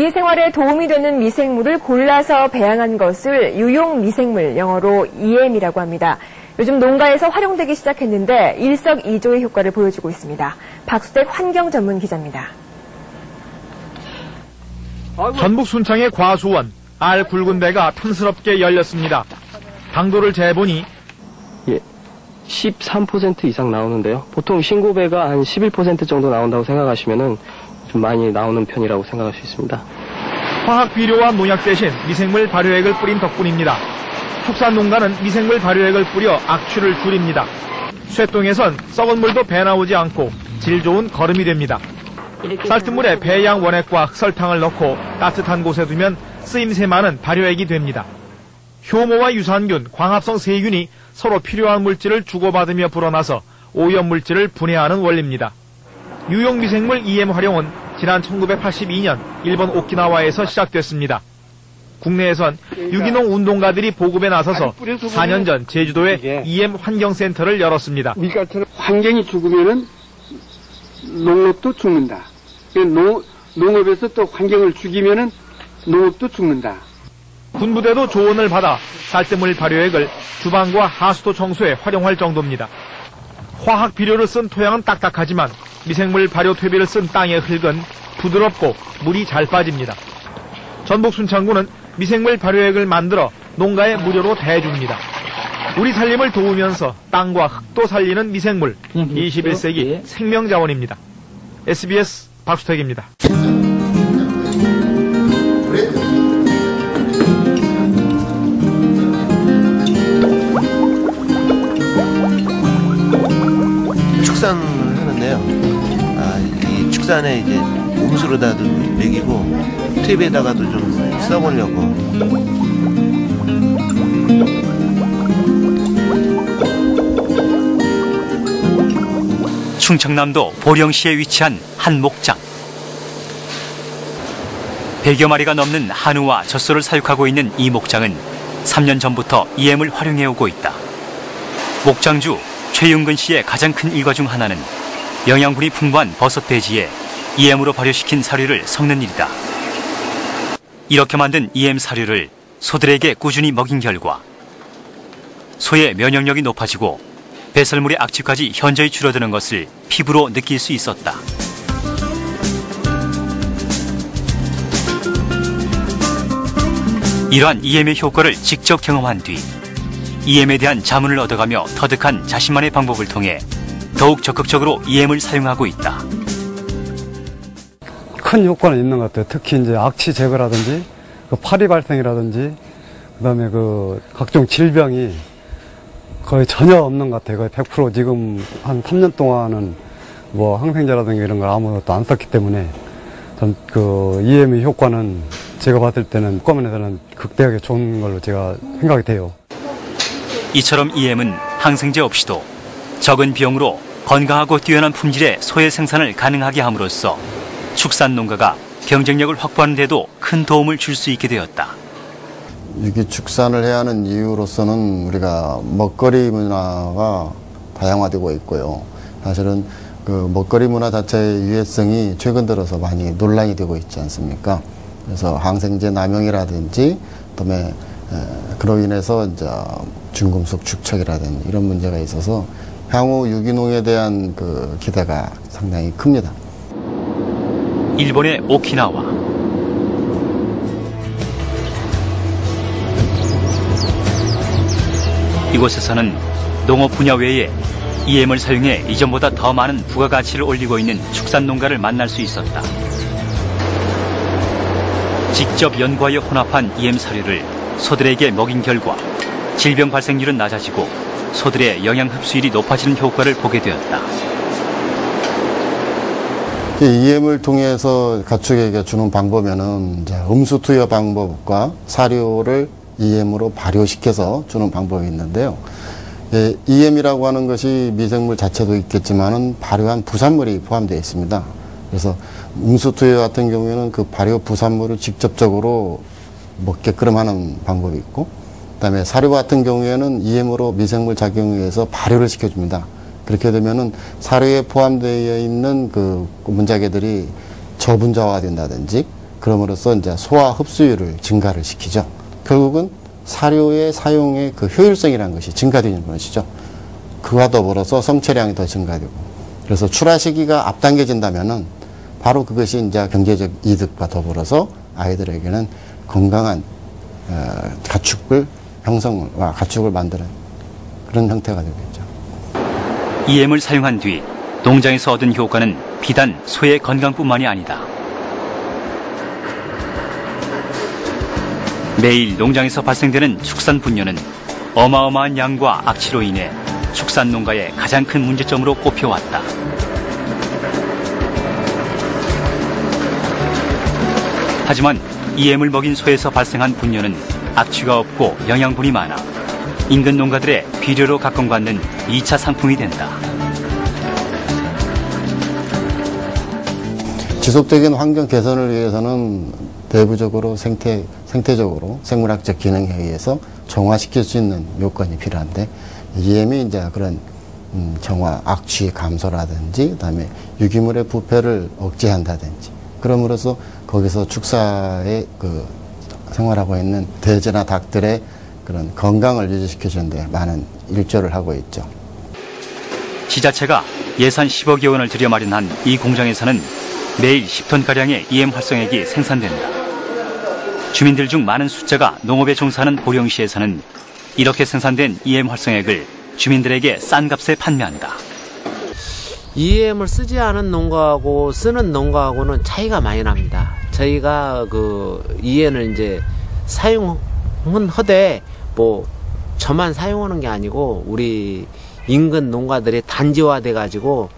우리 생활에 도움이 되는 미생물을 골라서 배양한 것을 유용 미생물, 영어로 EM이라고 합니다. 요즘 농가에서 활용되기 시작했는데 일석이조의 효과를 보여주고 있습니다. 박수택 환경 전문 기자입니다. 전북 순창의 과수원, 알 굵은 배가 탐스럽게 열렸습니다. 당도를 재보니 13% 이상 나오는데요. 보통 신고배가 한 11% 정도 나온다고 생각하시면은 좀 많이 나오는 편이라고 생각할 수 있습니다. 화학 비료와 농약 대신 미생물 발효액을 뿌린 덕분입니다. 축산 농가는 미생물 발효액을 뿌려 악취를 줄입니다. 쇠똥에선 썩은 물도 배 나오지 않고 질 좋은 거름이 됩니다. 쌀뜨물에 배양 원액과 흑설탕을 넣고 따뜻한 곳에 두면 쓰임새 많은 발효액이 됩니다. 효모와 유산균, 광합성 세균이 서로 필요한 물질을 주고받으며 불어나서 오염물질을 분해하는 원리입니다. 유용 미생물 EM 활용은 지난 1982년 일본 오키나와에서 시작됐습니다. 국내에선 유기농 운동가들이 보급에 나서서 4년 전 제주도에 EM 환경센터를 열었습니다. 환경이 죽으면은 농업도 죽는다. 농업에서 또 환경을 죽이면은 농업도 죽는다. 군부대도 조언을 받아 쌀뜨물 발효액을 주방과 하수도 청소에 활용할 정도입니다. 화학 비료를 쓴 토양은 딱딱하지만 미생물 발효 퇴비를 쓴 땅의 흙은 부드럽고 물이 잘 빠집니다. 전북 순창구는 미생물 발효액을 만들어 농가에 무료로 대줍니다. 우리 살림을 도우면서 땅과 흙도 살리는 미생물, 21세기 생명자원입니다. SBS 박수택입니다. 축산을 하는데요. 이 축산에 이제 옹수로다도 먹이고 퇴비에다가도 좀 써보려고. 충청남도 보령시에 위치한 한 목장. 100여 마리가 넘는 한우와 젖소를 사육하고 있는 이 목장은 3년 전부터 EM을 활용해오고 있다. 목장주 최윤근 씨의 가장 큰 일과 중 하나는 영양분이 풍부한 버섯 대지에 EM으로 발효시킨 사료를 섞는 일이다. 이렇게 만든 EM 사료를 소들에게 꾸준히 먹인 결과 소의 면역력이 높아지고 배설물의 악취까지 현저히 줄어드는 것을 피부로 느낄 수 있었다. 이러한 EM의 효과를 직접 경험한 뒤 EM에 대한 자문을 얻어가며 터득한 자신만의 방법을 통해 더욱 적극적으로 EM을 사용하고 있다. 큰 효과는 있는 것 같아요. 특히 이제 악취 제거라든지 파리 발생이라든지 그다음에 각종 질병이 거의 전혀 없는 것 같아요. 거의 100% 지금 한 3년 동안은 항생제라든가 이런 걸 아무것도 안 썼기 때문에 전 EM의 효과는 제가 봤을 때는 효과면에서는 극대하게 좋은 걸로 제가 생각이 돼요. 이처럼 EM은 항생제 없이도 적은 비용으로 건강하고 뛰어난 품질의 소의 생산을 가능하게 함으로써 축산 농가가 경쟁력을 확보하는 데도 큰 도움을 줄 수 있게 되었다. 유기축산을 해야 하는 이유로서는 우리가 먹거리 문화가 다양화되고 있고요. 사실은 먹거리 문화 자체의 유해성이 최근 들어서 많이 논란이 되고 있지 않습니까? 그래서 항생제 남용이라든지 그다음에 그로 인해서 이제 중금속 축적이라든지 이런 문제가 있어서 향후 유기농에 대한 기대가 상당히 큽니다. 일본의 오키나와. 이곳에서는 농업 분야 외에 EM을 사용해 이전보다 더 많은 부가가치를 올리고 있는 축산 농가를 만날 수 있었다. 직접 연구하여 혼합한 EM 사료를 소들에게 먹인 결과 질병 발생률은 낮아지고 소들의 영양 흡수율이 높아지는 효과를 보게 되었다. EM을 통해서 가축에게 주는 방법에는 음수 투여 방법과 사료를 EM으로 발효시켜서 주는 방법이 있는데요. EM이라고 하는 것이 미생물 자체도 있겠지만은 발효한 부산물이 포함되어 있습니다. 그래서 음수 투여 같은 경우에는 그 발효 부산물을 직접적으로 먹게끔 하는 방법이 있고, 그다음에 사료 같은 경우에는 EM으로 미생물 작용에 의해서 발효를 시켜줍니다. 그렇게 되면은 사료에 포함되어 있는 문자개들이 저분자화된다든지 그럼으로써 이제 소화 흡수율을 증가를 시키죠. 결국은 사료의 사용의 그 효율성이라는 것이 증가되는 것이죠. 그와 더불어서 성체량이 더 증가되고, 그래서 출하 시기가 앞당겨진다면은 바로 그것이 이제 경제적 이득과 더불어서 아이들에게는 건강한 가축을 형성과 가축을 만드는 그런 형태가 되겠죠. EM을 사용한 뒤 농장에서 얻은 효과는 비단 소의 건강뿐만이 아니다. 매일 농장에서 발생되는 축산 분뇨는 어마어마한 양과 악취로 인해 축산 농가의 가장 큰 문제점으로 꼽혀왔다. 하지만 EM을 먹인 소에서 발생한 분뇨는 악취가 없고 영양분이 많아 인근 농가들의 비료로 각광받는 2차 상품이 된다. 지속적인 환경 개선을 위해서는 내부적으로 생태적으로 생물학적 기능에 의해서 정화시킬 수 있는 요건이 필요한데, EM이 이제 그런 정화, 악취 감소라든지, 그다음에 유기물의 부패를 억제한다든지, 그럼으로써 거기서 축사에 그 생활하고 있는 돼지나 닭들의 그런 건강을 유지시켜주는데 많은 일조를 하고 있죠. 지자체가 예산 10억여 원을 들여 마련한 이 공장에서는 매일 10톤가량의 EM 활성액이 생산된다. 주민들 중 많은 숫자가 농업에 종사하는 보령시에서는 이렇게 생산된 EM 활성액을 주민들에게 싼 값에 판매한다. EM을 쓰지 않은 농가하고 쓰는 농가하고는 차이가 많이 납니다. 저희가 그 EM을 이제 사용은 하되 뭐 저만 사용하는 게 아니고 우리 인근 농가들이 단지화돼 가지고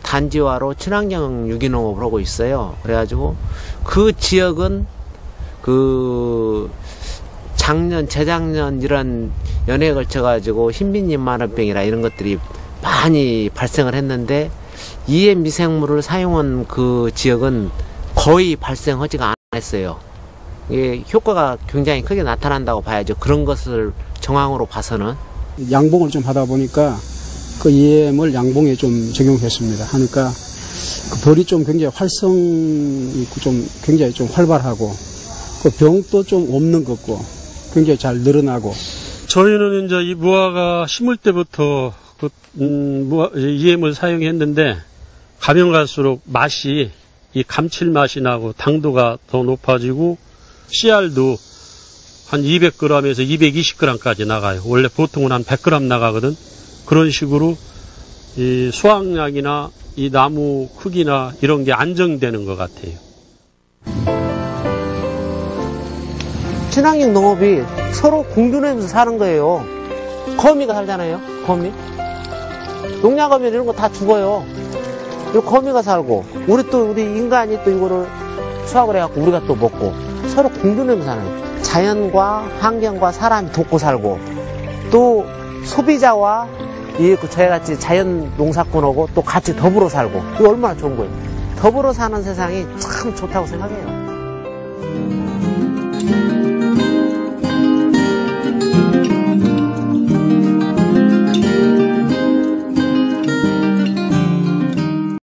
단지화로 친환경 유기농업을 하고 있어요. 그래가지고 그 지역은 그 작년, 재작년 이런 연애에 걸쳐가지고 흰빈잎 만화병이라 이런 것들이 많이 발생을 했는데 EM 미생물을 사용한 그 지역은 거의 발생하지가 않았어요. 이게 효과가 굉장히 크게 나타난다고 봐야죠. 그런 것을 정황으로 봐서는. 양봉을 좀 하다 보니까 그 EM을 양봉에 좀 적용했습니다. 하니까 그 벌이 좀 굉장히 활성이 있고 좀 굉장히 좀 활발하고 그 병도 좀 없는 것 같고 굉장히 잘 늘어나고. 저희는 이제 이 무화과 심을 때부터 그 EM을 사용했는데 가면 갈수록 맛이 이 감칠맛이 나고 당도가 더 높아지고 씨알도 한 200g에서 220g까지 나가요. 원래 보통은 한 100g 나가거든. 그런 식으로 이 수확량이나 이 나무 크기나 이런 게 안정되는 것 같아요. 친환경 농업이 서로 공존하면서 사는 거예요. 거미가 살잖아요. 거미. 농약하면 이런 거 다 죽어요. 이 거미가 살고 우리 인간이 또 이거를 수확을 해갖고 우리가 또 먹고 서로 공존하면서 사는 거예요. 자연과 환경과 사람이 돕고 살고 또 소비자와 저희같이 자연 농사꾼하고 또 같이 더불어 살고 이거 얼마나 좋은 거예요. 더불어 사는 세상이 참 좋다고 생각해요.